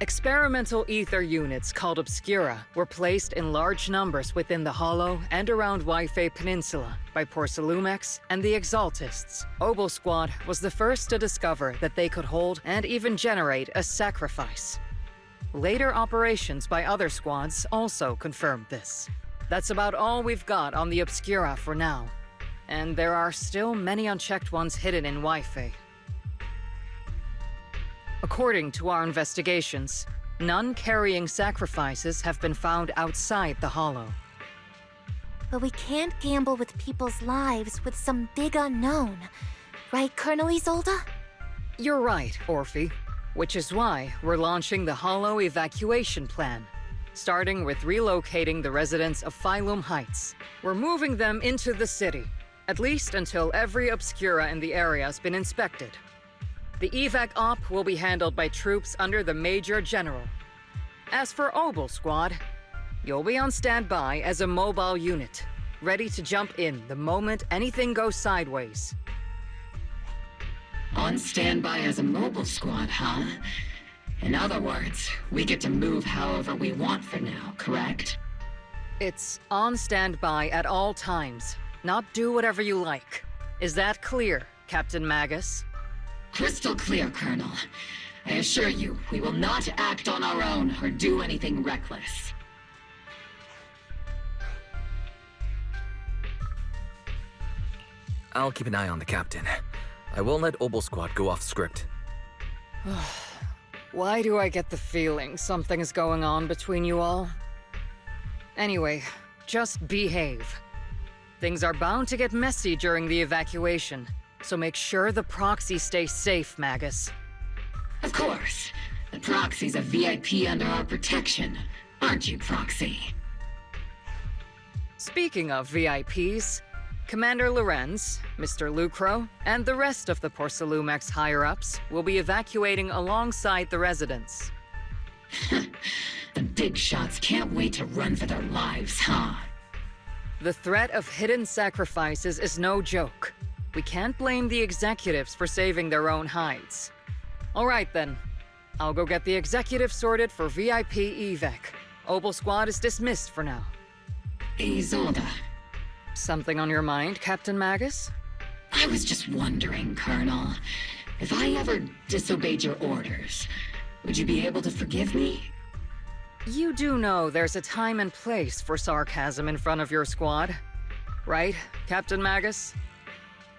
Experimental ether units called Obscura were placed in large numbers within the Hollow and around Waifei Peninsula by Porcelumex and the Exaltists. Obel Squad was the first to discover that they could hold and even generate a sacrifice. Later operations by other squads also confirmed this. That's about all we've got on the Obscura for now, and there are still many unchecked ones hidden in Waifei. According to our investigations, none carrying sacrifices have been found outside the Hollow. But we can't gamble with people's lives with some big unknown. Right, Colonel Isolde? You're right, Orphe. Which is why we're launching the Hollow evacuation plan. Starting with relocating the residents of Phylum Heights. We're moving them into the city, at least until every Obscura in the area has been inspected. The evac op will be handled by troops under the Major General. As for Obel Squad, you'll be on standby as a mobile unit, ready to jump in the moment anything goes sideways. On standby as a mobile squad, huh? In other words, we get to move however we want for now, correct? It's on standby at all times, not do whatever you like. Is that clear, Captain Magus? Crystal clear, Colonel. I assure you, we will not act on our own or do anything reckless. I'll keep an eye on the captain. I won't let Obel Squad go off script. Why do I get the feeling something's going on between you all? Anyway, just behave. Things are bound to get messy during the evacuation, so make sure the proxy stays safe, Magus. Of course. The Proxy's a VIP under our protection, aren't you, Proxy? Speaking of VIPs, Commander Lorenz, Mr. Lucro, and the rest of the Porcelumex higher-ups will be evacuating alongside the residents. The big shots can't wait to run for their lives, huh? The threat of hidden sacrifices is no joke. We can't blame the executives for saving their own hides. All right then. I'll go get the executive sorted for VIP evac. Obel Squad is dismissed for now. Isolde. Something on your mind, Captain Magus? I was just wondering, Colonel. If I ever disobeyed your orders, would you be able to forgive me? You do know there's a time and place for sarcasm in front of your squad, right, Captain Magus?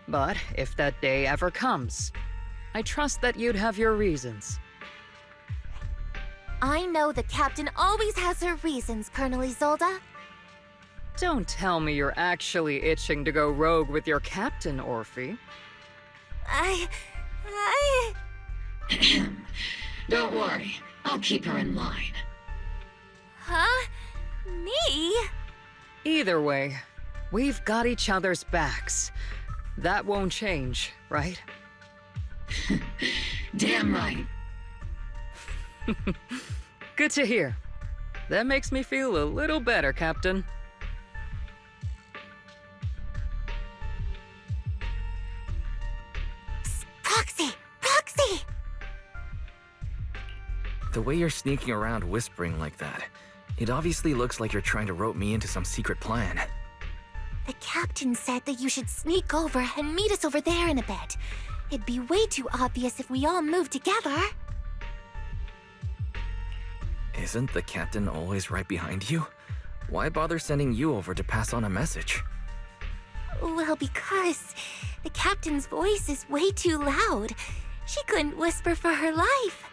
But if that day ever comes, I trust that you'd have your reasons. I know the captain always has her reasons, Colonel Isolde. Don't tell me you're actually itching to go rogue with your captain, Orphe. Don't worry, I'll keep her in line. Huh? Me? Either way, we've got each other's backs. That won't change, right? Damn right. Good to hear. That makes me feel a little better, Captain. Psst, Proxy! Proxy! The way you're sneaking around whispering like that, it obviously looks like you're trying to rope me into some secret plan. The captain said that you should sneak over and meet us over there in a bit. It'd be way too obvious if we all moved together. Isn't the captain always right behind you? Why bother sending you over to pass on a message? Well, because the captain's voice is way too loud. She couldn't whisper for her life.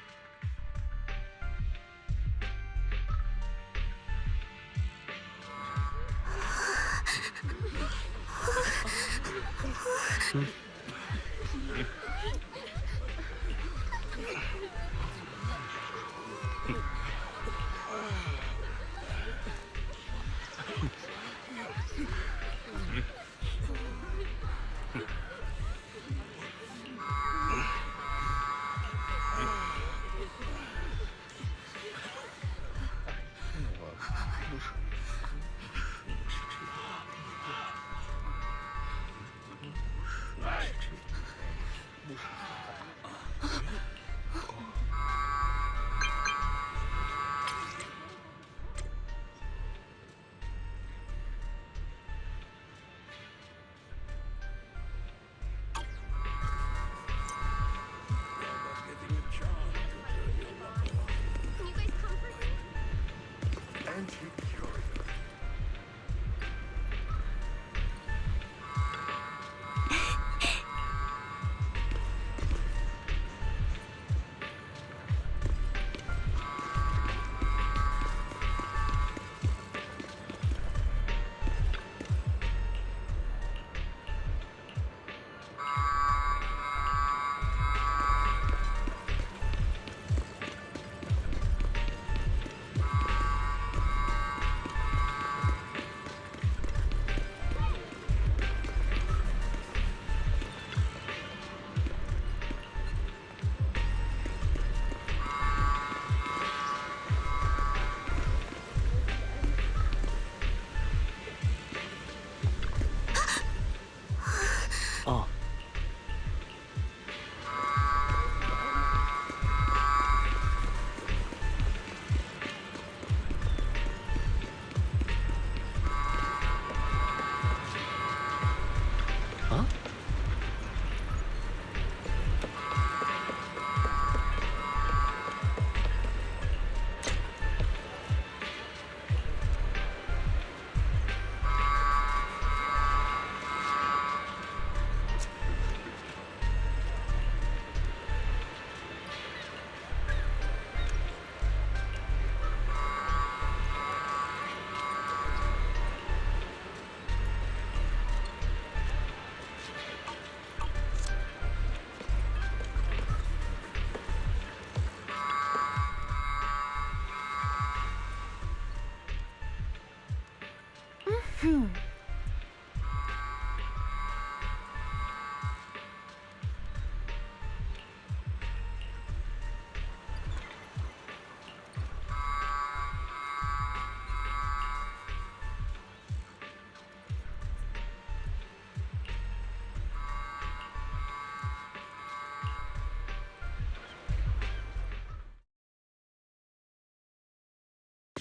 Oh. Huh?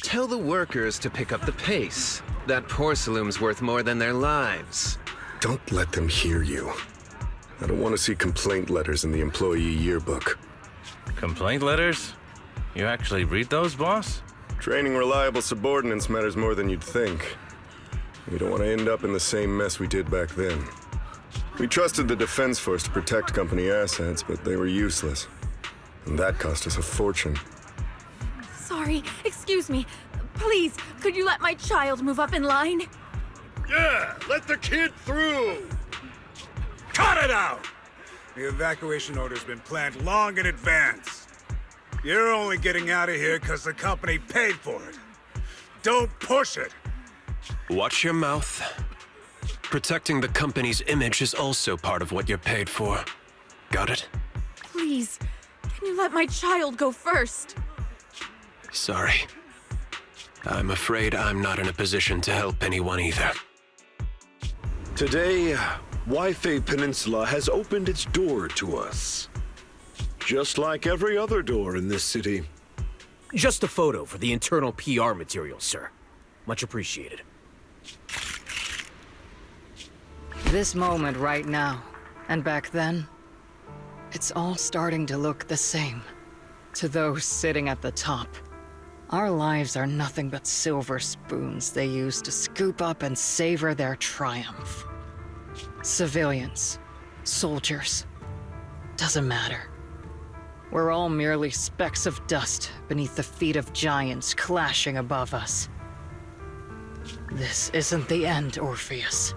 Tell the workers to pick up the pace. That porcelain's worth more than their lives. Don't let them hear you. I don't want to see complaint letters in the employee yearbook. Complaint letters? You actually read those, boss? Training reliable subordinates matters more than you'd think. We don't want to end up in the same mess we did back then. We trusted the Defense Force to protect company assets, but they were useless. And that cost us a fortune. Sorry, excuse me. Please, could you let my child move up in line? Yeah, let the kid through! Cut it out! The evacuation order's been planned long in advance. You're only getting out of here because the company paid for it. Don't push it! Watch your mouth. Protecting the company's image is also part of what you're paid for. Got it? Please, can you let my child go first? Sorry. I'm afraid I'm not in a position to help anyone either. Today, Wi-Fi Peninsula has opened its door to us. Just like every other door in this city. Just a photo for the internal PR material, sir. Much appreciated. This moment right now, and back then, it's all starting to look the same. To those sitting at the top, our lives are nothing but silver spoons they use to scoop up and savor their triumph. Civilians, soldiers, doesn't matter. We're all merely specks of dust beneath the feet of giants clashing above us. This isn't the end, Orpheus.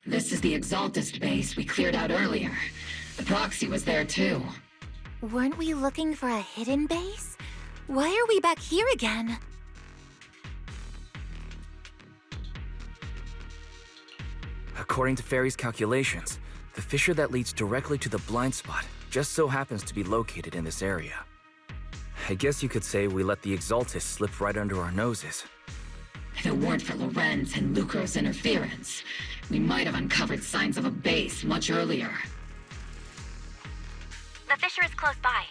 This is the Exaltist base we cleared out earlier. The proxy was there too. Weren't we looking for a hidden base? Why are we back here again? According to Fairy's calculations, the fissure that leads directly to the blind spot just so happens to be located in this area. I guess you could say we let the Exaltist slip right under our noses. If it weren't for Lorenz and Lucro's interference, we might have uncovered signs of a base much earlier. The fissure is close by,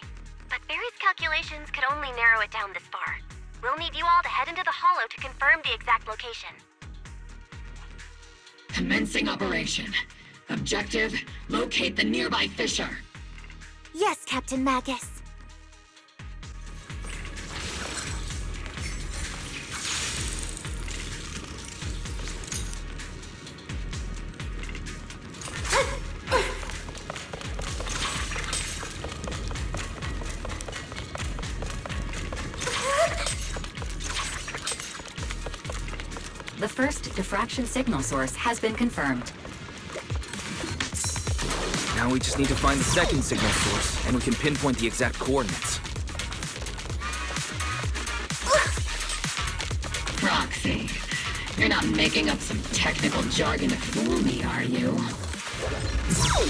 but Barry's calculations could only narrow it down this far. We'll need you all to head into the hollow to confirm the exact location. Commencing operation. Objective, locate the nearby fissure. Yes, Captain Magus. The first diffraction signal source has been confirmed. Now we just need to find the second signal source, and we can pinpoint the exact coordinates. Roxy, you're not making up some technical jargon to fool me, are you?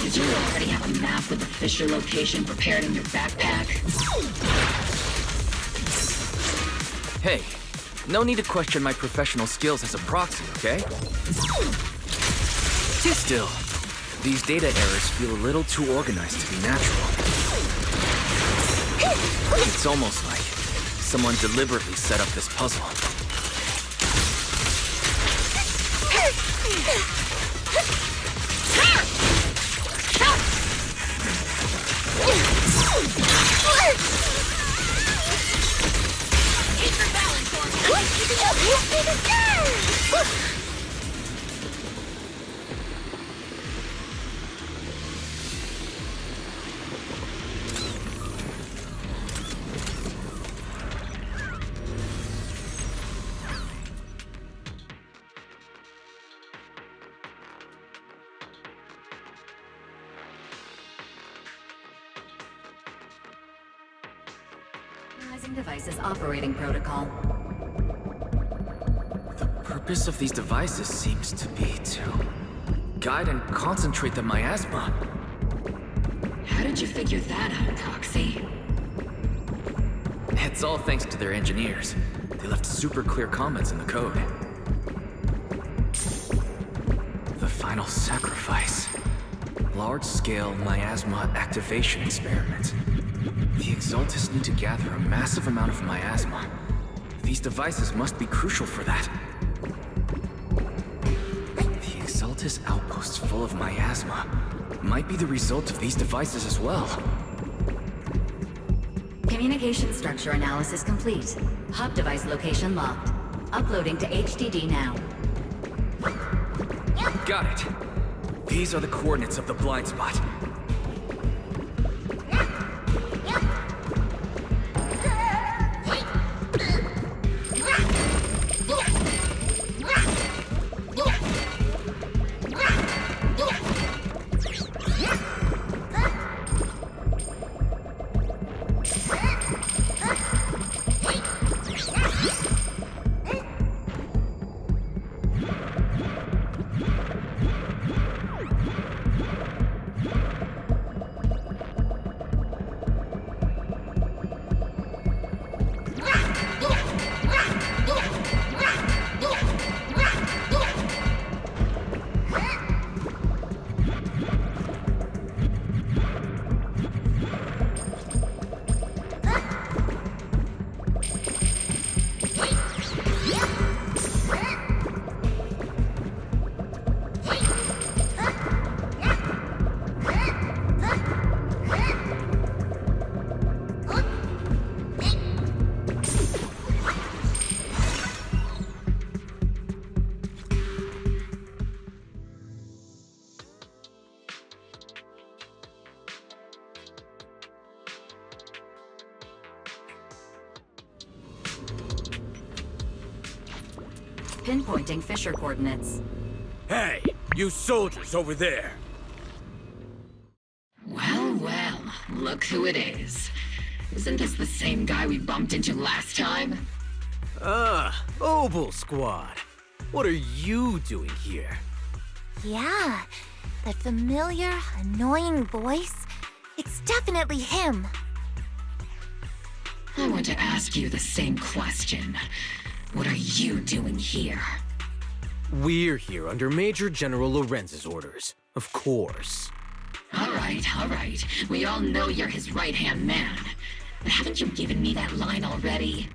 Did you already have a map with the fissure location prepared in your backpack? Hey, no need to question my professional skills as a proxy, okay? Still, these data errors feel a little too organized to be natural. It's almost like someone deliberately set up this puzzle. Keep your balance, Analyzing devices operating protocol. The purpose of these devices seems to be to guide and concentrate the miasma. How did you figure that out, Proxy? It's all thanks to their engineers. They left super clear comments in the code. The final sacrifice. Large-scale miasma activation experiment. The Exaltis need to gather a massive amount of miasma. These devices must be crucial for that. The Exaltis outposts full of miasma might be the result of these devices as well. Communication structure analysis complete. Hub device location locked. Uploading to HDD now. Got it. These are the coordinates of the blind spot. Pinpointing fissure coordinates. Hey, you soldiers over there! Well, well, look who it is. Isn't this the same guy we bumped into last time? Obel Squad. What are you doing here? Yeah, that familiar, annoying voice. It's definitely him. I want to ask you the same question. What are you doing here? We're here under Major General Lorenz's orders, of course. All right. We all know you're his right-hand man. But haven't you given me that line already?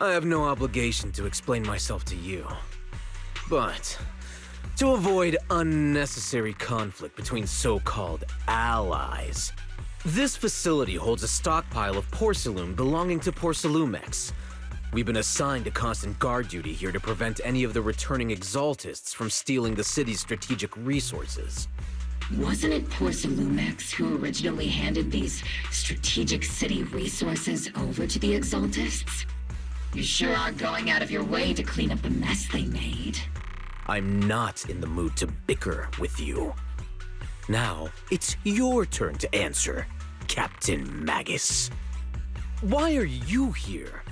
I have no obligation to explain myself to you. But to avoid unnecessary conflict between so-called allies, this facility holds a stockpile of porcelain belonging to Porcelumex. We've been assigned to constant guard duty here to prevent any of the returning exaltists from stealing the city's strategic resources. Wasn't it Porcelumex who originally handed these strategic city resources over to the exaltists? You sure are going out of your way to clean up the mess they made. I'm not in the mood to bicker with you. Now, it's your turn to answer, Captain Magus. Why are you here?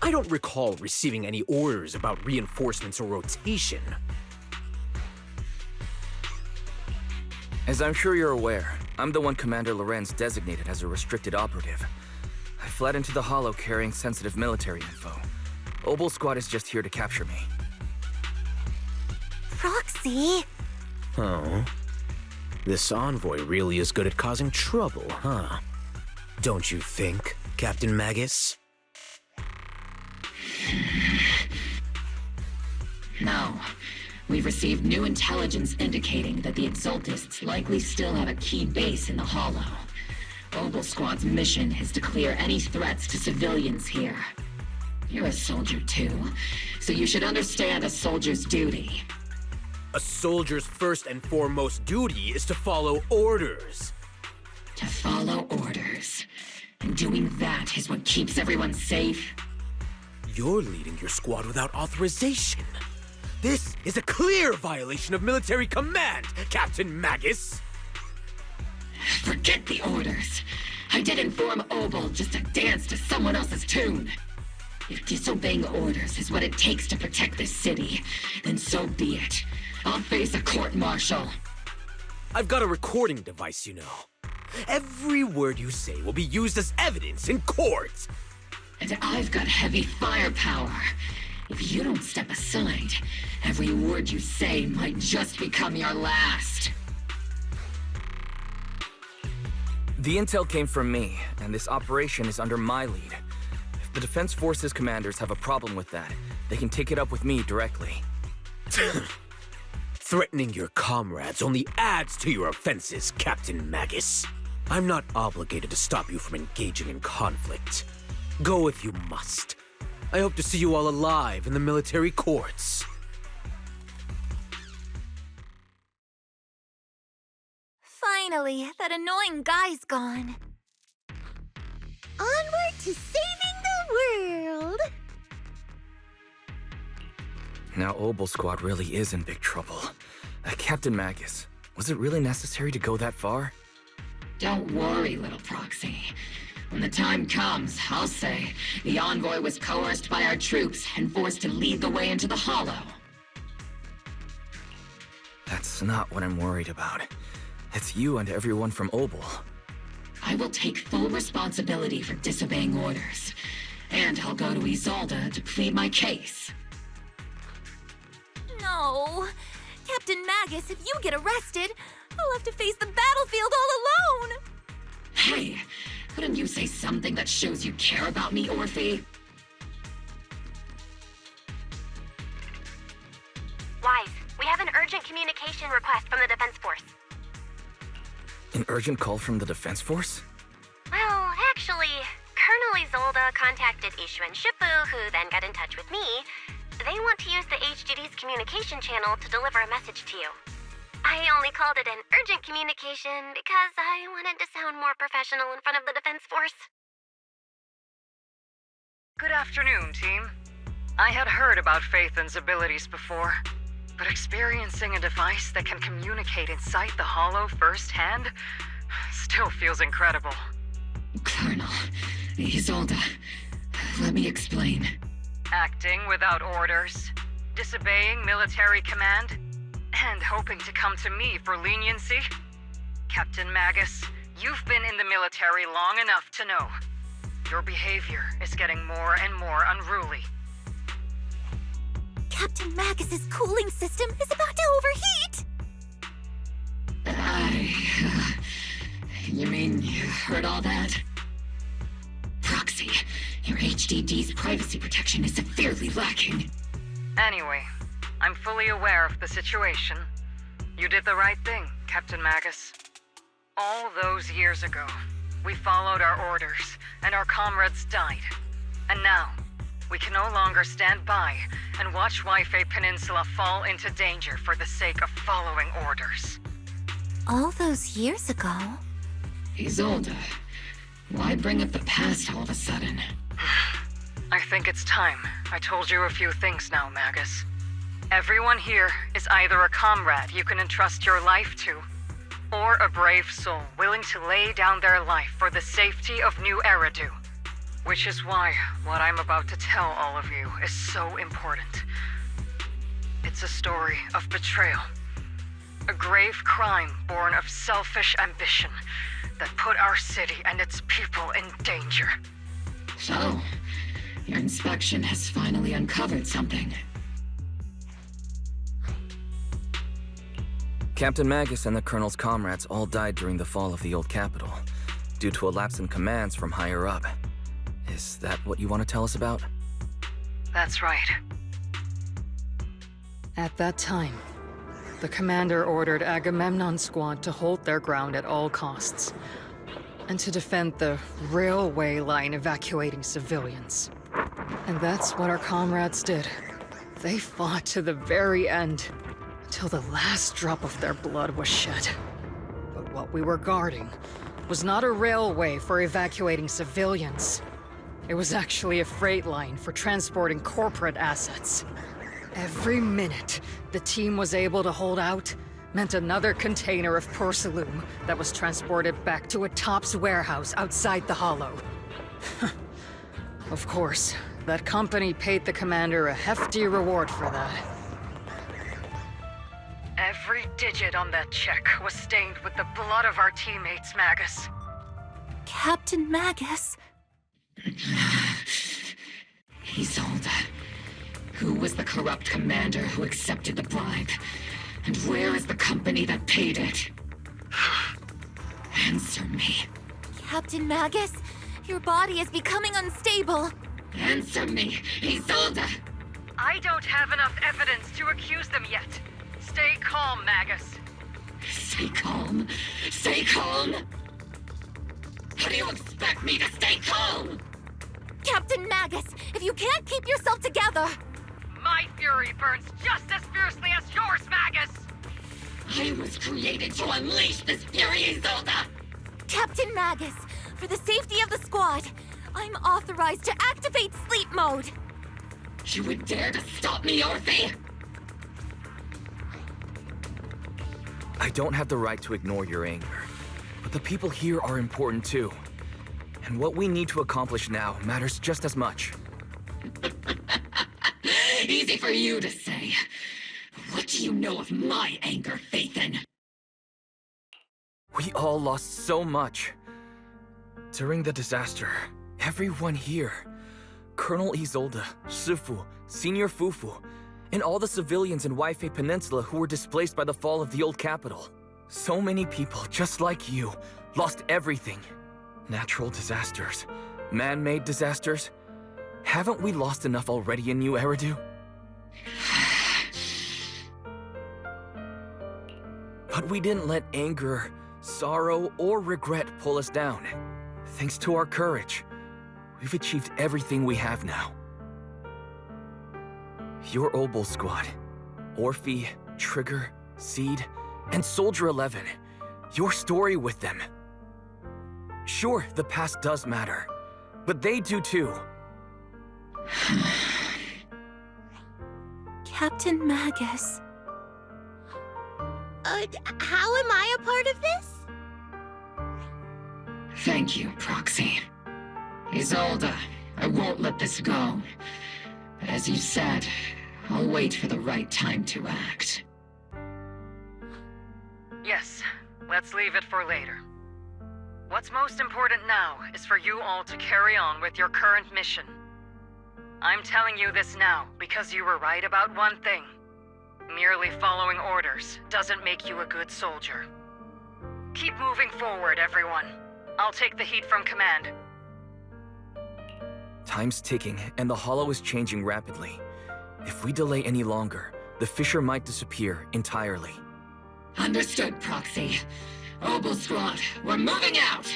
I don't recall receiving any orders about reinforcements or rotation. As I'm sure you're aware, I'm the one Commander Lorenz designated as a restricted operative. I fled into the Hollow carrying sensitive military info. Obel Squad is just here to capture me. Proxy? Oh. This envoy really is good at causing trouble, huh? Don't you think, Captain Magus? No. We've received new intelligence indicating that the Exaltists likely still have a key base in the Hollow. Obel Squad's mission is to clear any threats to civilians here. You're a soldier too, so you should understand a soldier's duty. A soldier's first and foremost duty is to follow orders. To follow orders. And doing that is what keeps everyone safe. You're leading your squad without authorization. This is a clear violation of military command, Captain Magus! Forget the orders. I didn't form Obel just to dance to someone else's tune. If disobeying orders is what it takes to protect this city, then so be it. I'll face a court-martial. I've got a recording device, you know. Every word you say will be used as evidence in court. And I've got heavy firepower. If you don't step aside, every word you say might just become your last. The intel came from me, and this operation is under my lead. If the Defense Forces commanders have a problem with that, they can take it up with me directly. Threatening your comrades only adds to your offenses, Captain Magus. I'm not obligated to stop you from engaging in conflict. Go if you must. I hope to see you all alive in the military courts. Finally, that annoying guy's gone. Onward to saving the world! Now Obel Squad really is in big trouble. Captain Magus, was it really necessary to go that far? Don't worry, little proxy. When the time comes, I'll say the envoy was coerced by our troops and forced to lead the way into the Hollow. That's not what I'm worried about. It's you and everyone from Obel. I will take full responsibility for disobeying orders, and I'll go to Isolde to plead my case. No. Captain Magus, if you get arrested, I'll have to face the battlefield all alone! Hey, couldn't you say something that shows you care about me, Orphe? Wise, we have an urgent communication request from the Defense Force. An urgent call from the Defense Force? Well, actually, Colonel Isolde contacted Ishu and Shifu, who then got in touch with me. They want to use the HGD's communication channel to deliver a message to you. I only called it an urgent communication because I wanted to sound more professional in front of the Defense Force. Good afternoon, team. I had heard about Phaethon's abilities before, but experiencing a device that can communicate inside the Hollow firsthand still feels incredible. Colonel, Isolde, let me explain. Acting without orders, disobeying military command, and hoping to come to me for leniency? Captain Magus, you've been in the military long enough to know. Your behavior is getting more and more unruly. Captain Magus's cooling system is about to overheat! You mean you heard all that? Proxy, your HDD's privacy protection is severely lacking. Anyway, I'm fully aware of the situation. You did the right thing, Captain Magus. All those years ago, we followed our orders, and our comrades died. And now, we can no longer stand by and watch Waifei Peninsula fall into danger for the sake of following orders. All those years ago? Isolde, why bring up the past all of a sudden? I think it's time I told you a few things now, Magus. Everyone here is either a comrade you can entrust your life to, or a brave soul willing to lay down their life for the safety of New Eridu. Which is why what I'm about to tell all of you is so important. It's a story of betrayal. A grave crime born of selfish ambition that put our city and its people in danger. So, your inspection has finally uncovered something. Captain Magus and the Colonel's comrades all died during the fall of the old capital, due to a lapse in commands from higher up. Is that what you want to tell us about? That's right. At that time, the commander ordered Agamemnon's squad to hold their ground at all costs, and to defend the railway line evacuating civilians. And that's what our comrades did. They fought to the very end, until the last drop of their blood was shed. But what we were guarding was not a railway for evacuating civilians. It was actually a freight line for transporting corporate assets. Every minute the team was able to hold out meant another container of porcelain that was transported back to a Topps warehouse outside the Hollow. Of course, that company paid the commander a hefty reward for that. Every digit on that check was stained with the blood of our teammates, Magus. Captain Magus? Isolde, who was the corrupt commander who accepted the bribe? And where is the company that paid it? Answer me. Captain Magus, your body is becoming unstable. Answer me, Isolde! I don't have enough evidence to accuse them yet. Stay calm, Magus. Stay calm? Stay calm? How do you expect me to stay calm? Captain Magus, if you can't keep yourself together... My fury burns just as fiercely as yours, Magus! I was created to unleash this fury, Isolde! Captain Magus, for the safety of the squad, I'm authorized to activate sleep mode. You would dare to stop me, Orphe? I don't have the right to ignore your anger, but the people here are important too. And what we need to accomplish now matters just as much. Easy for you to say. What do you know of my anger, Phaethon? We all lost so much. During the disaster, everyone here, Colonel Isolde, Shifu, Senior Fufu, and all the civilians in Waifei Peninsula who were displaced by the fall of the old capital. So many people, just like you, lost everything. Natural disasters, man-made disasters. Haven't we lost enough already in New Eridu? But we didn't let anger, sorrow, or regret pull us down. Thanks to our courage, we've achieved everything we have now. Your Obol squad, Orphe, Trigger, Seed, and Soldier 11, your story with them. Sure, the past does matter, but they do too. Captain Magus. How am I a part of this? Thank you, Proxy. Isolde, I won't let this go. But as you said, I'll wait for the right time to act. Yes, let's leave it for later. What's most important now is for you all to carry on with your current mission. I'm telling you this now because you were right about one thing. Merely following orders doesn't make you a good soldier. Keep moving forward, everyone. I'll take the heat from command. Time's ticking, and the Hollow is changing rapidly. If we delay any longer, the fissure might disappear entirely. Understood, Proxy. Obel Squad, we're moving out!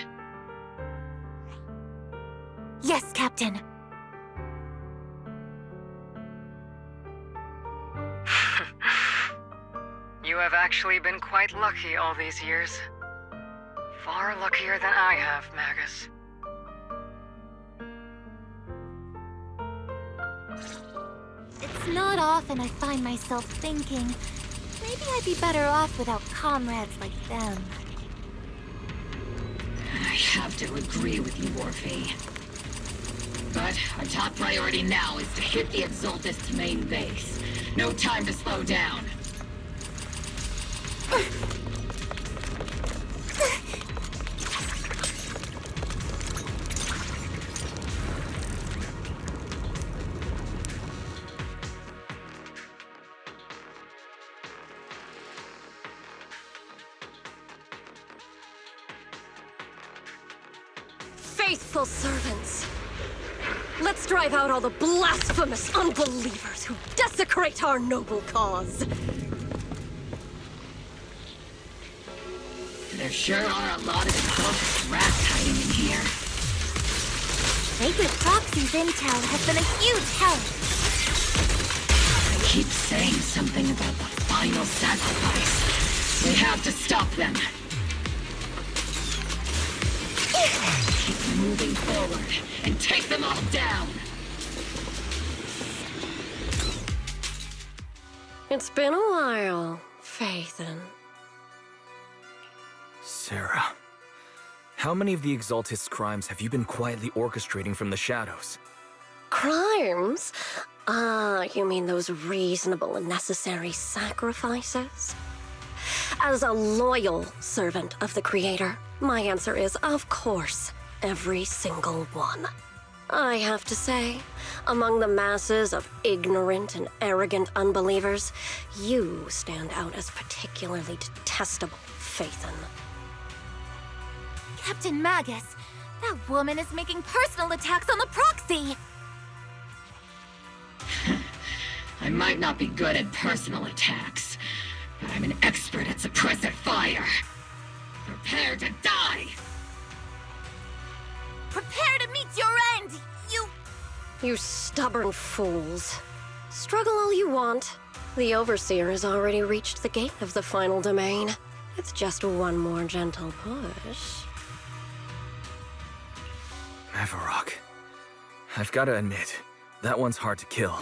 Yes, Captain. You have actually been quite lucky all these years. Far luckier than I have, Magus. It's not often I find myself thinking, maybe I'd be better off without comrades like them. I have to agree with you, Orphe. But our top priority now is to hit the Exultist's main base. No time to slow down. Faithful servants, let's drive out all the blasphemous unbelievers who desecrate our noble cause. There sure are a lot of Exultist rats hiding in here. Sacred Proxy's intel has been a huge help. They keep saying something about the final sacrifice. We have to stop them. Keep moving forward and take them all down. It's been a while, Phaethon. Sarah, how many of the Exultist's crimes have you been quietly orchestrating from the shadows? Crimes? Ah, you mean those reasonable and necessary sacrifices? As a loyal servant of the Creator, my answer is, of course, every single one. I have to say, among the masses of ignorant and arrogant unbelievers, you stand out as particularly detestable, Phaethon. Captain Magus, that woman is making personal attacks on the Proxy! I might not be good at personal attacks, but I'm an expert at suppressive fire. Prepare to die! Prepare to meet your end, You stubborn fools. Struggle all you want. The Overseer has already reached the gate of the final domain. It's just one more gentle push. Mavarok. I've got to admit, that one's hard to kill.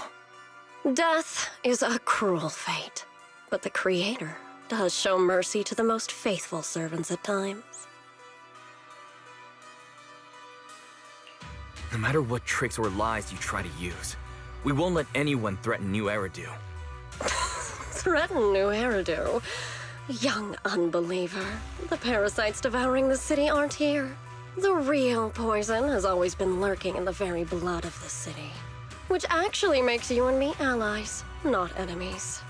Death is a cruel fate, but the Creator does show mercy to the most faithful servants at times. No matter what tricks or lies you try to use, we won't let anyone threaten New Eridu. Threaten New Eridu? Young unbeliever. The parasites devouring the city aren't here. The real poison has always been lurking in the very blood of the city. Which actually makes you and me allies, not enemies.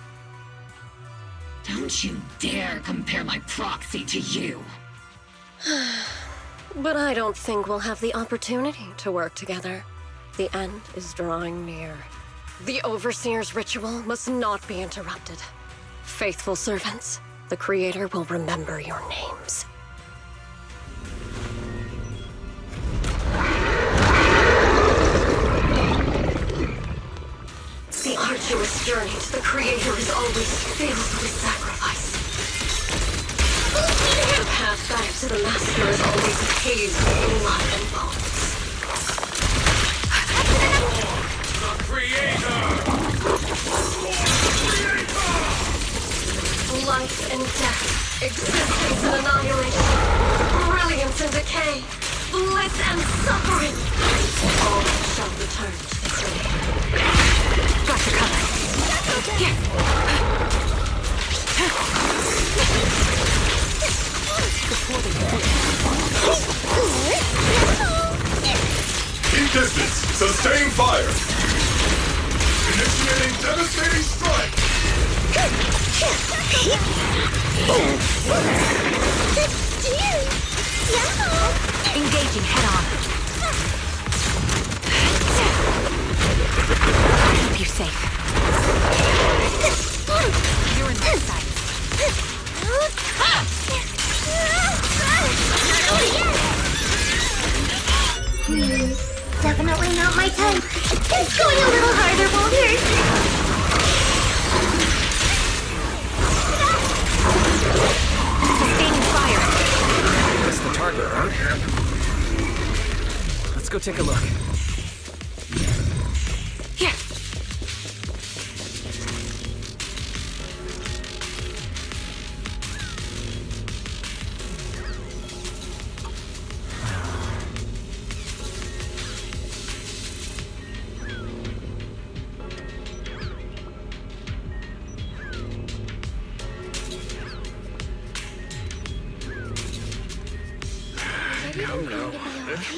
Don't you dare compare my Proxy to you! But I don't think we'll have the opportunity to work together. The end is drawing near. The Overseer's ritual must not be interrupted. Faithful servants, the Creator will remember your names. The arduous journey to the Creator is always filled with sacrifice. The path back to the Master is always paved with blood and bones. The Creator! Life and death, existence and annihilation, brilliance and decay, bliss and suffering, all shall return to the Creator. Got your cover. Here. Keep distance. Sustain fire. Initiating devastating strike. Engaging head on. Going a little harder won't hurt. Sustaining fire. That's the target, right? Let's go take a look. Here.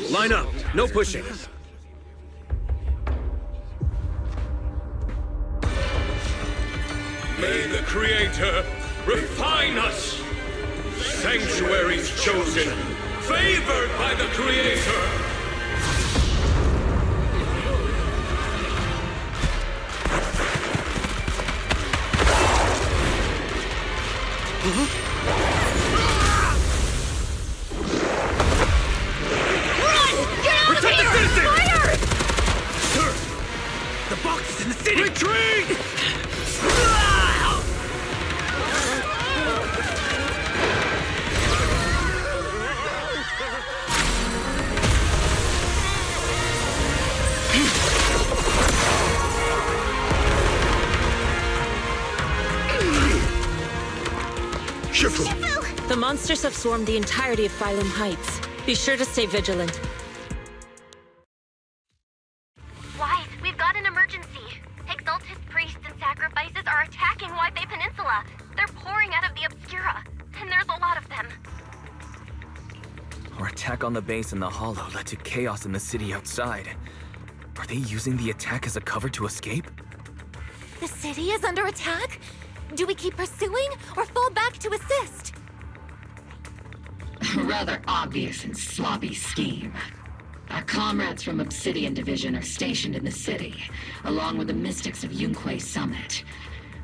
Line up. No pushing. May the Creator refine us. Sanctuaries chosen, favored by the Creator. The box is in the city! Retreat! The monsters have swarmed the entirety of Phylum Heights. Be sure to stay vigilant. Wise, we've got an emergency. Exalted priests and sacrifices are attacking Waipei Peninsula. They're pouring out of the Obscura, and there's a lot of them. Our attack on the base in the Hollow led to chaos in the city outside. Are they using the attack as a cover to escape? The city is under attack? Do we keep pursuing or fall back to assist? A rather obvious and sloppy scheme. Our comrades from Obsidian Division are stationed in the city, along with the mystics of Yunquei Summit.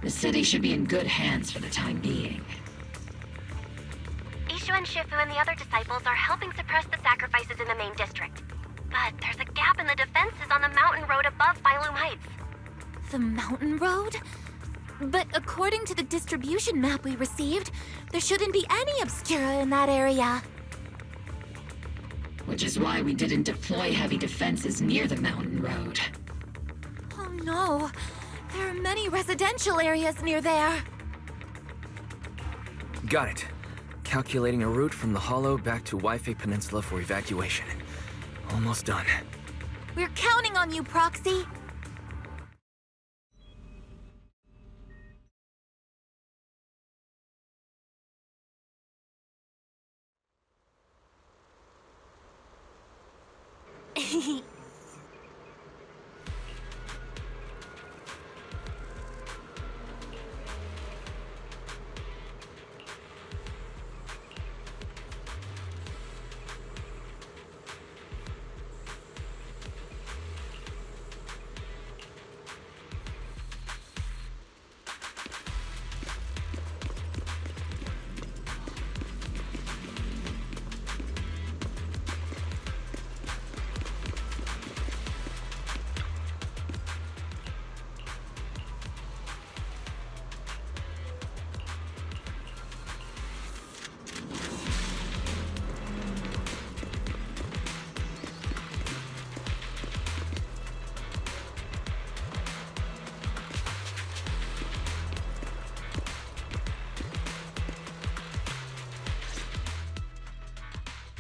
The city should be in good hands for the time being. Ishu and Shifu and the other disciples are helping suppress the sacrifices in the main district. But there's a gap in the defenses on the mountain road above Phylum Heights. The mountain road? But according to the distribution map we received, there shouldn't be any Obscura in that area. Which is why we didn't deploy heavy defenses near the mountain road. Oh no, there are many residential areas near there. Got it. Calculating a route from the Hollow back to Waipei Peninsula for evacuation. Almost done. We're counting on you, Proxy.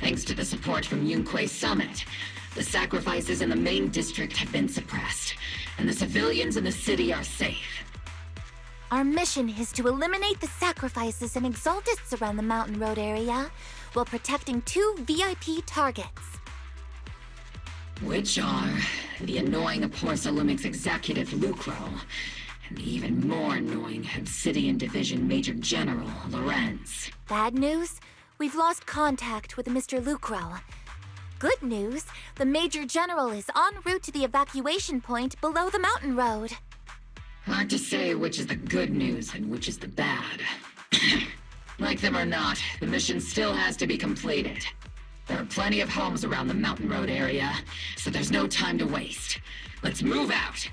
Thanks to the support from Yunquei Summit, the sacrifices in the main district have been suppressed, and the civilians in the city are safe. Our mission is to eliminate the sacrifices and exaltists around the mountain road area while protecting 2 VIP targets. Which are the annoying Aporsalumix executive Lucro, and the even more annoying Obsidian Division Major General Lorenz. Bad news? We've lost contact with Mr. Lucro. Good news, the Major General is en route to the evacuation point below the mountain road. Hard to say which is the good news and which is the bad. Like them or not, the mission still has to be completed. There are plenty of homes around the mountain road area, so there's no time to waste. Let's move out.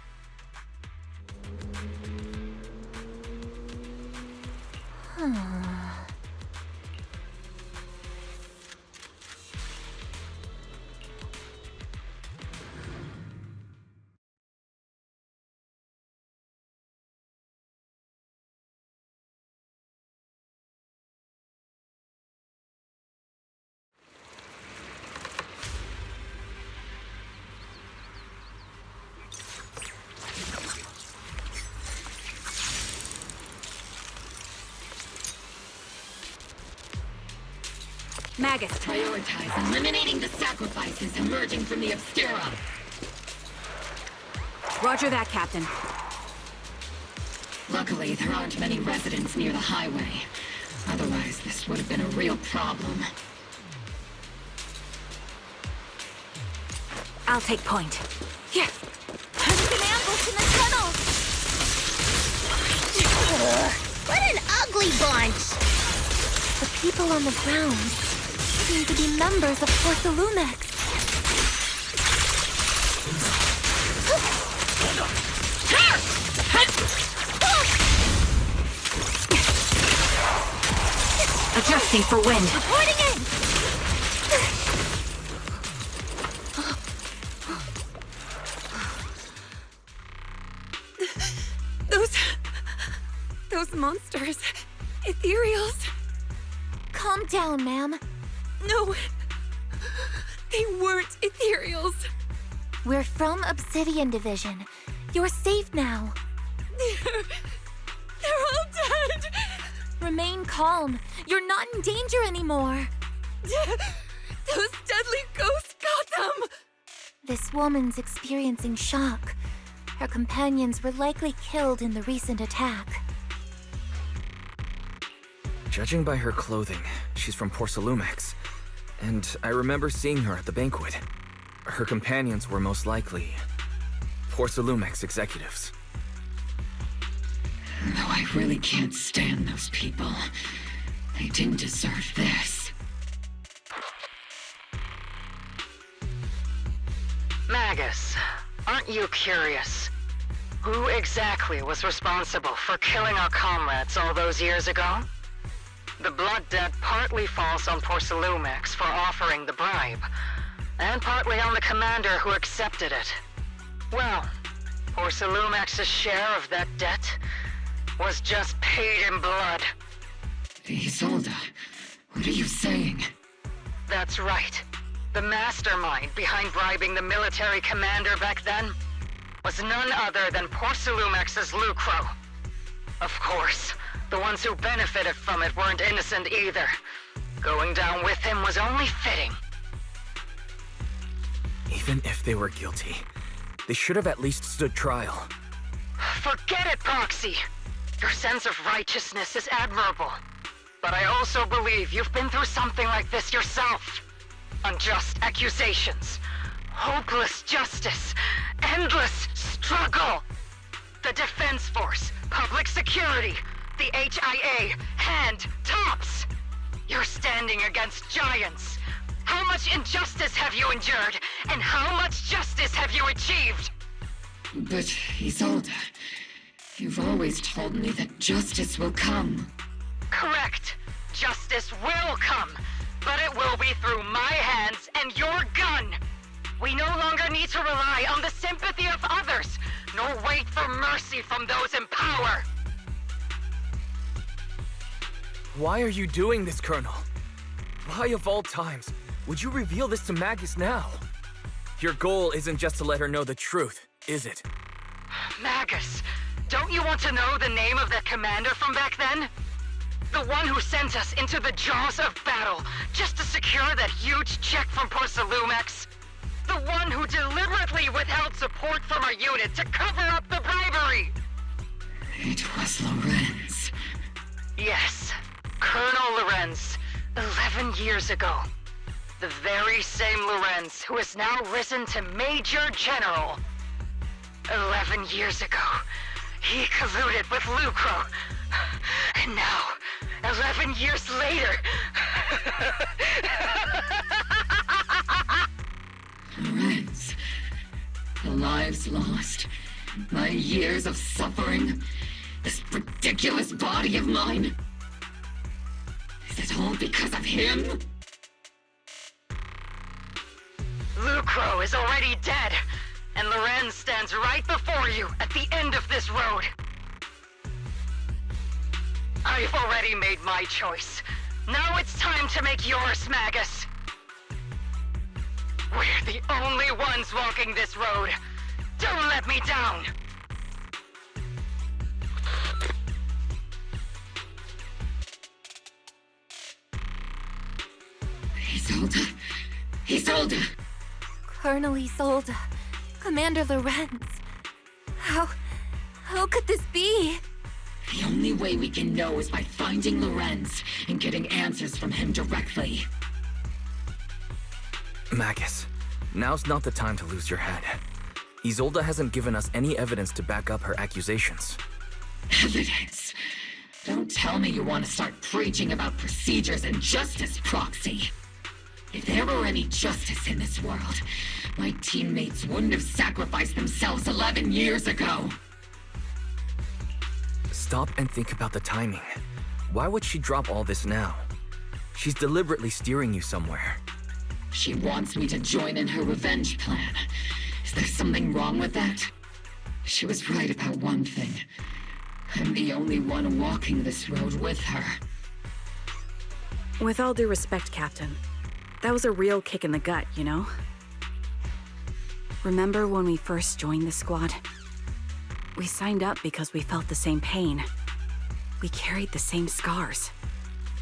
Magus. Prioritize eliminating the sacrifices emerging from the Obscura. Roger that, Captain. Luckily, there aren't many residents near the highway. Otherwise, this would have been a real problem. I'll take point. Here. There's an ambush in the tunnel. What an ugly bunch! The people on the ground seem to be members of Porcelumex. Adjusting for wind. Reporting in! Those monsters. Ethereals. Calm down, ma'am. No. They weren't ethereals. We're from Obsidian Division. You're safe now. They're all dead. Remain calm. You're not in danger anymore. Those deadly ghosts got them. This woman's experiencing shock. Her companions were likely killed in the recent attack. Judging by her clothing, she's from Porcelumex. And I remember seeing her at the banquet. Her companions were most likely Porcelumex executives. Though I really can't stand those people. They didn't deserve this. Magus, aren't you curious? Who exactly was responsible for killing our comrades all those years ago? The blood debt partly falls on Porcelumex for offering the bribe, and partly on the commander who accepted it. Well, Porcelumex's share of that debt was just paid in blood. Isolde, what are you saying? That's right. The mastermind behind bribing the military commander back then was none other than Porcelumex's Lucro. Of course, the ones who benefited from it weren't innocent either. Going down with him was only fitting. Even if they were guilty, they should have at least stood trial. Forget it, Proxy! Your sense of righteousness is admirable. But I also believe you've been through something like this yourself. Unjust accusations, hopeless justice, endless struggle. The Defense Force, public security, the HIA, hand, tops. You're standing against giants. How much injustice have you endured, and how much justice have you achieved? But, Isolde, you've always told me that justice will come. Correct. Justice will come, but it will be through my hands and your gun. We no longer need to rely on the sympathy of others, nor wait for mercy from those in power. Why are you doing this, Colonel? Why of all times would you reveal this to Magus now? Your goal isn't just to let her know the truth, is it? Magus, don't you want to know the name of that commander from back then? The one who sent us into the jaws of battle just to secure that huge check from Porcelumex? The one who deliberately withheld support from our unit to cover up the bribery? It was Lorenz. Yes, Colonel Lorenz, 11 years ago. The very same Lorenz who has now risen to Major General. 11 years ago, he colluded with Lucro. And now, 11 years later... Lorenz, the lives lost, my years of suffering, this ridiculous body of mine. Is it all because of him? Lucro is already dead, and Lorenz stands right before you at the end of this road. I've already made my choice. Now it's time to make yours, Magus. We're the only ones walking this road. Don't let me down! Isolde. Isolde! Colonel Isolde. Commander Lorenz. How could this be? The only way we can know is by finding Lorenz and getting answers from him directly. Magus, now's not the time to lose your head. Isolde hasn't given us any evidence to back up her accusations. Evidence? Don't tell me you want to start preaching about procedures and justice, Proxy. If there were any justice in this world, my teammates wouldn't have sacrificed themselves 11 years ago. Stop and think about the timing. Why would she drop all this now? She's deliberately steering you somewhere. She wants me to join in her revenge plan. Is there something wrong with that? She was right about one thing. I'm the only one walking this road with her. With all due respect, Captain, that was a real kick in the gut, you know? Remember when we first joined the squad? We signed up because we felt the same pain. We carried the same scars.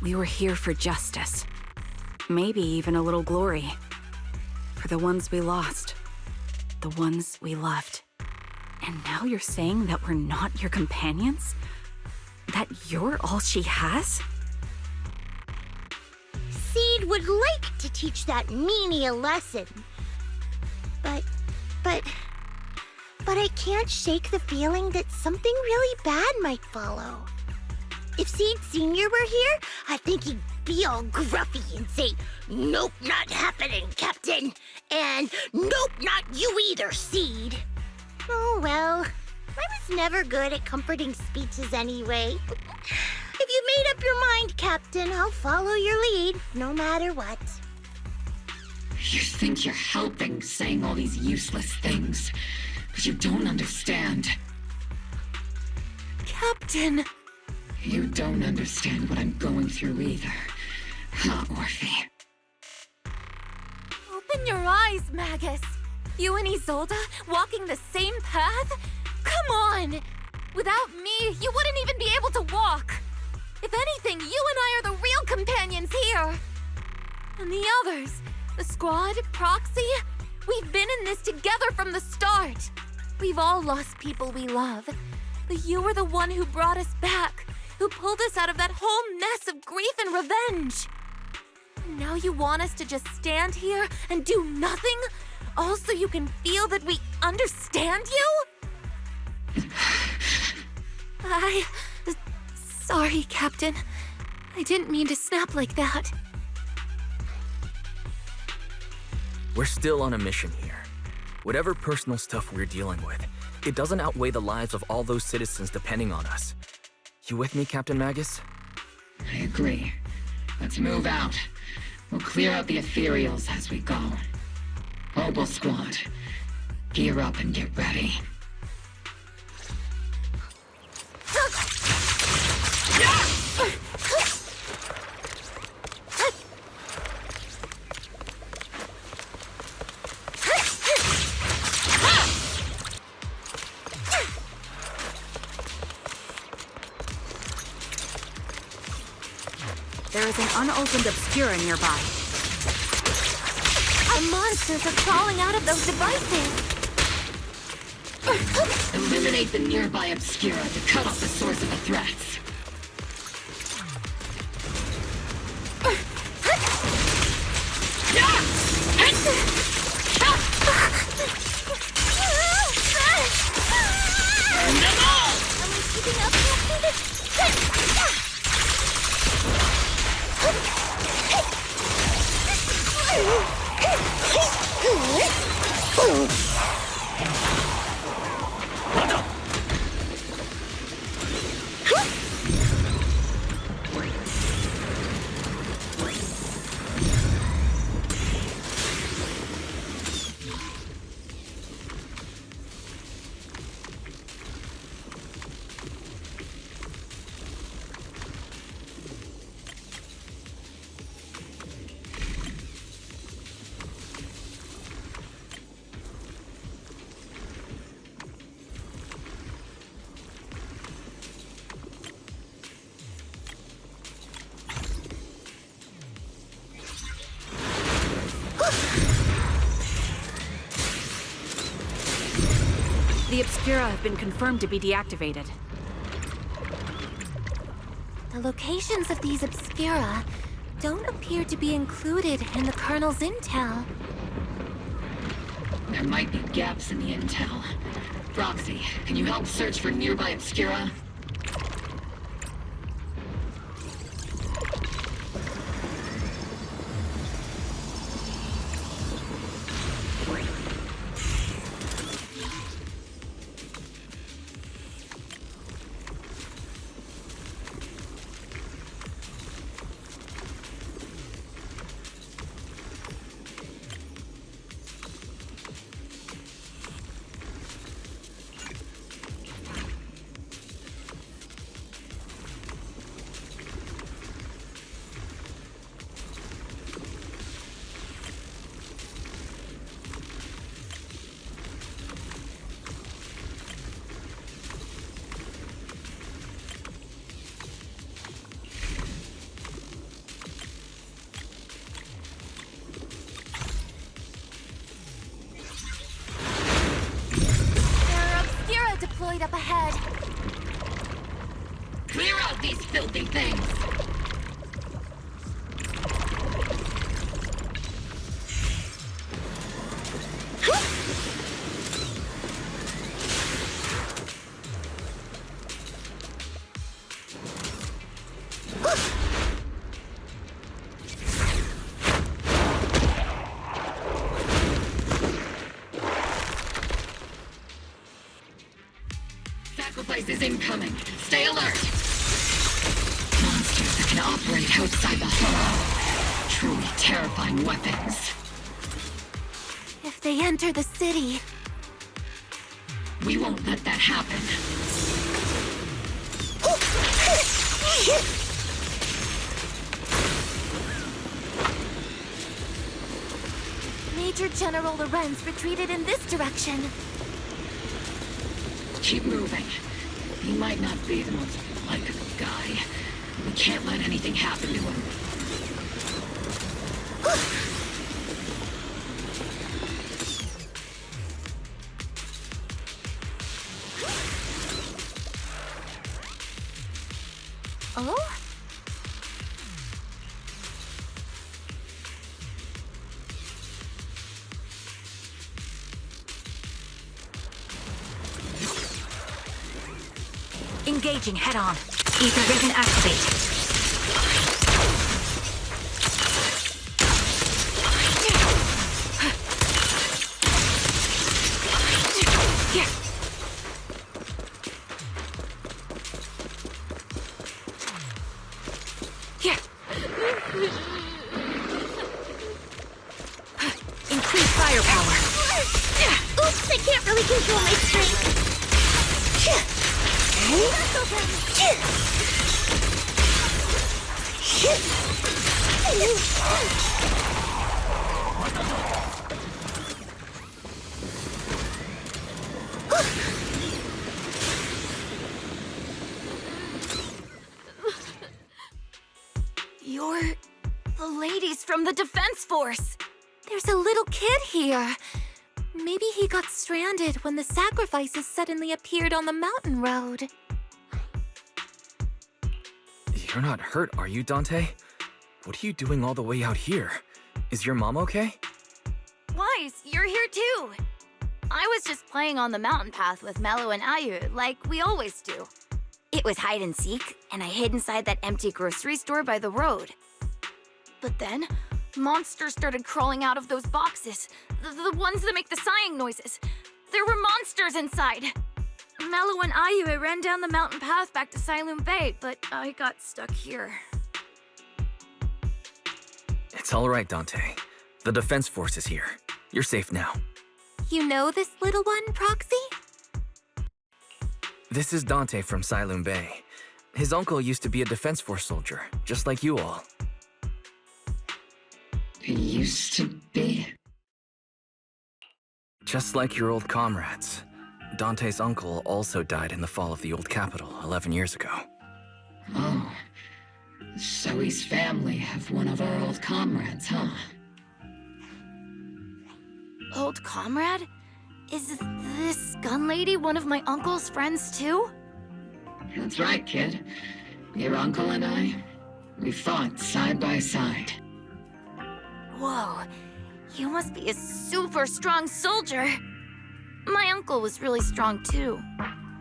We were here for justice. Maybe even a little glory. For the ones we lost. The ones we loved. And now you're saying that we're not your companions? That you're all she has? Seed would like to teach that meanie a lesson. But I can't shake the feeling that something really bad might follow. If Seed Sr. were here, I think he'd be all gruffy and say, "Nope, not happening, Captain." And, "Nope, not you either, Seed." Oh well, I was never good at comforting speeches anyway. If you made up your mind, Captain, I'll follow your lead, no matter what. You think you're helping saying all these useless things, but you don't understand. Captain! You don't understand what I'm going through either. Huh, Orphe? Open your eyes, Magus! You and Isolde walking the same path? Come on! Without me, you wouldn't even be able to walk! If anything, you and I are the real companions here! And the others, the squad, Proxy, we've been in this together from the start! We've all lost people we love, but you were the one who brought us back, who pulled us out of that whole mess of grief and revenge! And now you want us to just stand here and do nothing? All so you can feel that we understand you? Sorry, Captain. I didn't mean to snap like that. We're still on a mission here. Whatever personal stuff we're dealing with, it doesn't outweigh the lives of all those citizens depending on us. You with me, Captain Magus? I agree. Let's move out. We'll clear out the ethereals as we go. Mobile Squad, gear up and get ready. There is an unopened Obscura nearby. Our monsters are crawling out of those devices! Eliminate the nearby Obscura to cut off the source of the threats. Burn them all! Am I keeping up, Captain? The Obscura have been confirmed to be deactivated. The locations of these Obscura don't appear to be included in the Colonel's intel. There might be gaps in the intel. Roxy, can you help search for nearby Obscura? Deployed up ahead. Clear out these filthy things! Sacrifice is incoming. Stay alert! Monsters that can operate outside the Hollow. Truly terrifying weapons. If they enter the city... We won't let that happen. Major General Lorenz retreated in this direction. Keep moving. He might not be the most likable guy. We can't let anything happen to him. Oh? Engaging head-on. Ether vision activate. Increase firepower. Oops, I can't really control my strength. You're the ladies from the Defense Force. There's a little kid here. Maybe he got stranded when the sacrifices suddenly appeared on the mountain road. You're not hurt, are you, Dante? What are you doing all the way out here? Is your mom okay? Wise, you're here too. I was just playing on the mountain path with Mello and Ayu, like we always do. It was hide and seek, and I hid inside that empty grocery store by the road. But then, monsters started crawling out of those boxes. The ones that make the sighing noises. There were monsters inside. Mello and Ayu ran down the mountain path back to Siloon Bay, but I got stuck here. It's all right, Dante. The Defense Force is here. You're safe now. You know this little one, Proxy? This is Dante from Siloon Bay. His uncle used to be a Defense Force soldier, just like you all. Used to be? Just like your old comrades. Dante's uncle also died in the fall of the old capital 11 years ago. Oh. So he's family of one of our old comrades, huh? Old comrade? Is this gun lady one of my uncle's friends too? That's right, kid. Your uncle and I, we fought side by side. Whoa, you must be a super strong soldier. My uncle was really strong too,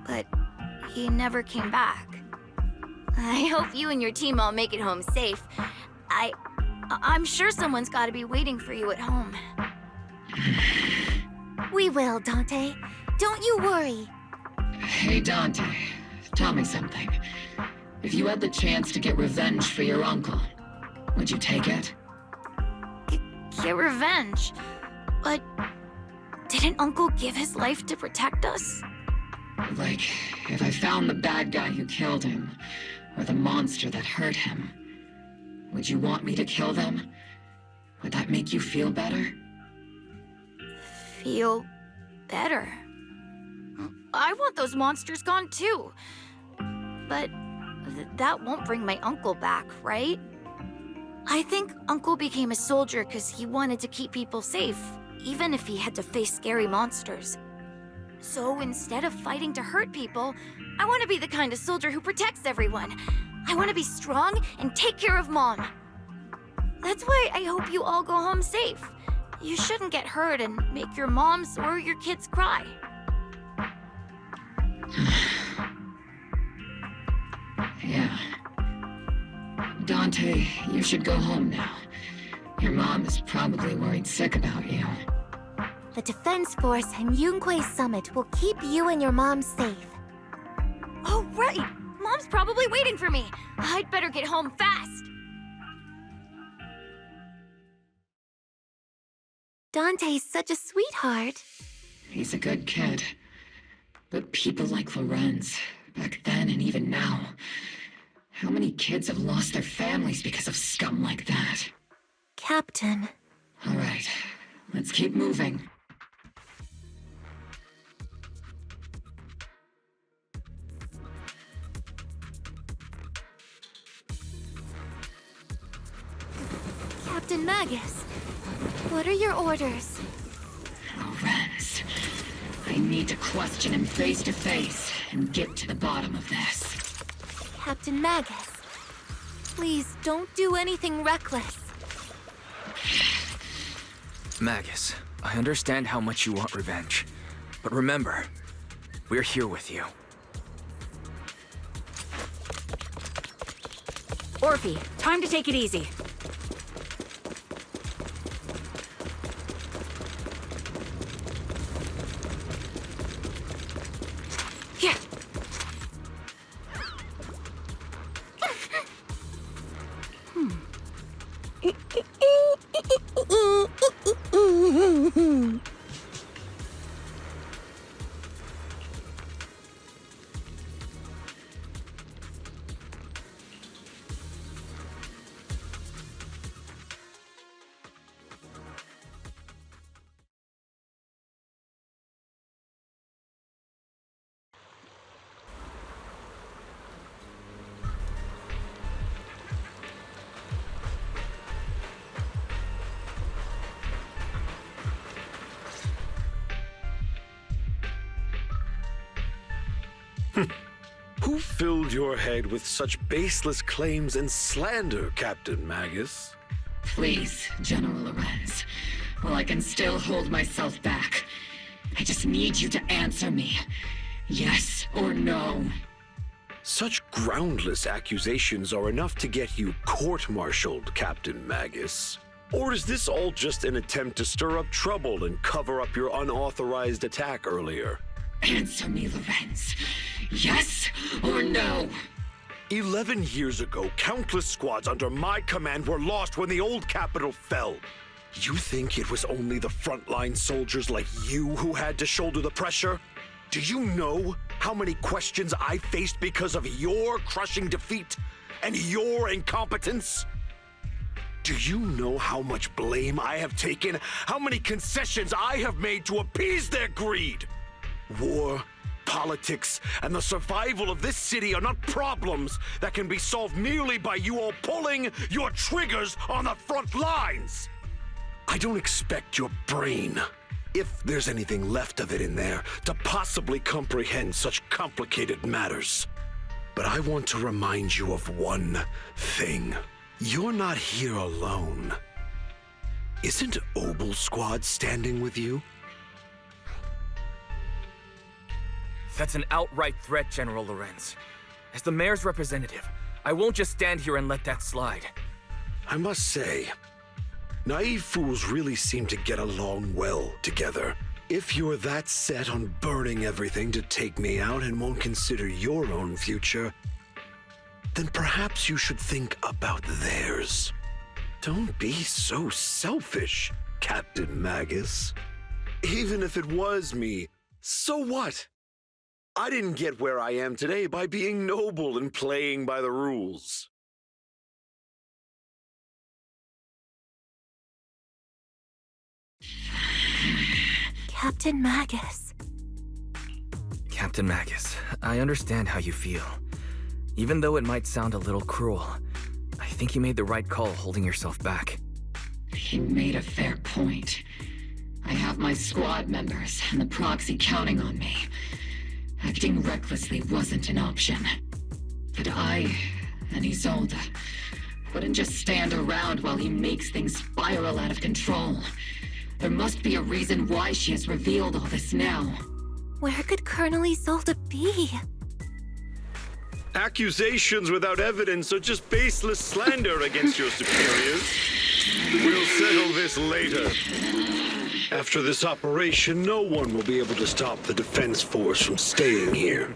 but he never came back. I hope you and your team all make it home safe. I'm sure someone's gotta be waiting for you at home. We will, Dante. Don't you worry. Hey, Dante, tell me something. If you had the chance to get revenge for your uncle, would you take it? Get revenge? But didn't Uncle give his life to protect us? Like, if I found the bad guy who killed him, or the monster that hurt him, would you want me to kill them? Would that make you feel better? Feel better? I want those monsters gone too. But that won't bring my uncle back, right? I think Uncle became a soldier because he wanted to keep people safe, even if he had to face scary monsters. So instead of fighting to hurt people, I want to be the kind of soldier who protects everyone. I want to be strong and take care of Mom. That's why I hope you all go home safe. You shouldn't get hurt and make your moms or your kids cry. Yeah. Dante, you should go home now. Your mom is probably worried sick about you. The Defense Force and Yunque Summit will keep you and your mom safe. Oh, right! Mom's probably waiting for me. I'd better get home fast. Dante's such a sweetheart. He's a good kid. But people like Lorenz, back then and even now, how many kids have lost their families because of scum like that? Captain. All right, let's keep moving. Captain Magus, what are your orders? Lorenz, I need to question him face to face and get to the bottom of this. Captain Magus, please don't do anything reckless. Magus, I understand how much you want revenge. But remember, we're here with you. Orphe, time to take it easy. Here. Who filled your head with such baseless claims and slander, Captain Magus? Please, General Lorenz. While I can still hold myself back, I just need you to answer me. Yes or no? Such groundless accusations are enough to get you court-martialed, Captain Magus. Or is this all just an attempt to stir up trouble and cover up your unauthorized attack earlier? Answer me, Lorenz. Yes or no? 11 years ago, countless squads under my command were lost when the old capital fell. You think it was only the frontline soldiers like you who had to shoulder the pressure? Do you know how many questions I faced because of your crushing defeat and your incompetence? Do you know how much blame I have taken? How many concessions I have made to appease their greed? War, politics, and the survival of this city are not problems that can be solved merely by you all pulling your triggers on the front lines. I don't expect your brain, if there's anything left of it in there, to possibly comprehend such complicated matters. But I want to remind you of one thing. You're not here alone. Isn't Obel Squad standing with you? That's an outright threat, General Lorenz. As the mayor's representative, I won't just stand here and let that slide. I must say, naive fools really seem to get along well together. If you're that set on burning everything to take me out and won't consider your own future, then perhaps you should think about theirs. Don't be so selfish, Captain Magus. Even if it was me, so what? I didn't get where I am today by being noble and playing by the rules. Captain Magus. Captain Magus, I understand how you feel. Even though it might sound a little cruel, I think you made the right call holding yourself back. He made a fair point. I have my squad members and the proxy counting on me. Acting recklessly wasn't an option. But I and Isolde wouldn't just stand around while he makes things spiral out of control. There must be a reason why she has revealed all this now. Where could Colonel Isolde be? Accusations without evidence are just baseless slander against your superiors. We'll settle this later. After this operation, no one will be able to stop the Defense Force from staying here.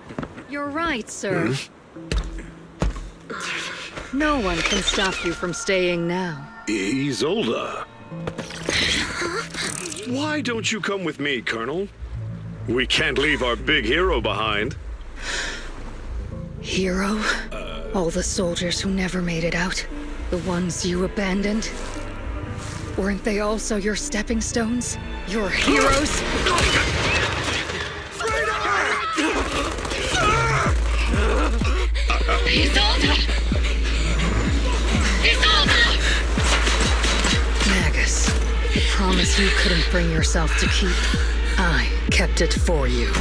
You're right, sir. No one can stop you from staying now. Isolde. Why don't you come with me, Colonel? We can't leave our big hero behind. Hero? All the soldiers who never made it out? The ones you abandoned? Weren't they also your stepping stones? Your heroes? Isolde! Isolde! Magus, the promise you couldn't bring yourself to keep, I kept it for you.